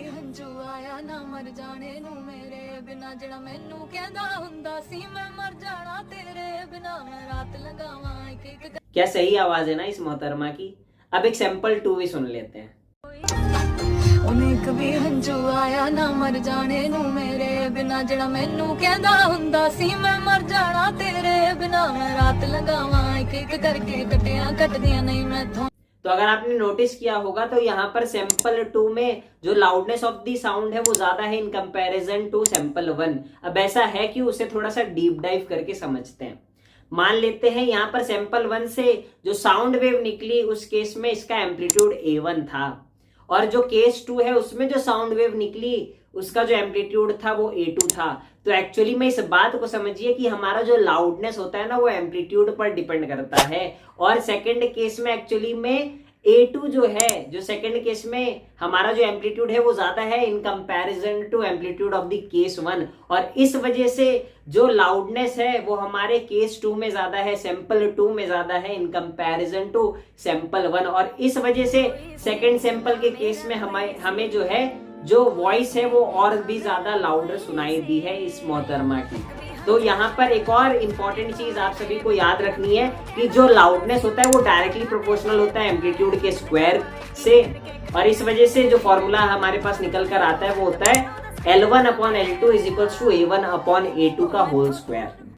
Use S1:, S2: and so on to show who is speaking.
S1: हंजू आया ना मर जाने नू मेरे बिना जड़ा मैनू कहंदा हुंदा सी मैं मर जाना तेरे बिना मैं रात लगावां एक एक।
S2: क्या सही आवाज है ना इस मोहतरमा की। अब एक सैंपल 2 भी सुन लेते हैं।
S1: उन्हें कभी हंजू आया ना मर जाने नू मेरे बिना जड़ा मैनू कहंदा हुंदा सी मैं मर जाना तेरे बिना मैं रात लगावां एक एक करके कटिया कटदियां नहीं मैं
S2: तो अगर आपने नोटिस किया होगा तो यहाँ पर सैंपल 2 में जो लाउडनेस ऑफ दी साउंड है वो ज्यादा है इन कंपैरिजन टू सैंपल 1। अब ऐसा है कि उसे थोड़ा सा डीप डाइव करके समझते हैं। मान लेते हैं यहाँ पर सैंपल 1 से जो साउंड वेव निकली उस केस में इसका एम्पलीट्यूड A1 था, और जो केस 2 है उसमें जो साउंड वेव निकली उसका जो एम्पलीट्यूड था वो A2 था। तो एक्चुअली में इस बात को समझिए कि हमारा जो लाउडनेस होता है ना वो एम्पलीट्यूड पर डिपेंड करता है, और सेकंड केस में एक्चुअली में A2 जो है, जो सेकंड केस में हमारा जो एम्पलीट्यूड है वो ज्यादा है in comparison to amplitude of the case 1, और इस वजह से जो लाउडनेस है वो हमारे केस 2 में ज्यादा है, सैंपल 2 में ज्यादा है इन कंपैरिजन टू सैंपल 1। और इस वजह से सेकंड सैंपल के केस में हमें जो है जो वॉइस है वो और भी ज्यादा लाउडर सुनाई दी है इस मोहतरमा की। तो यहाँ पर एक और इम्पॉर्टेंट चीज आप सभी को याद रखनी है कि जो लाउडनेस होता है वो डायरेक्टली प्रोपोर्शनल होता है एम्पलीट्यूड के स्क्वायर से, और इस वजह से जो फॉर्मूला हमारे पास निकल कर आता है वो होता है L1/L2 = A1/A2 का होल स्क्वायर।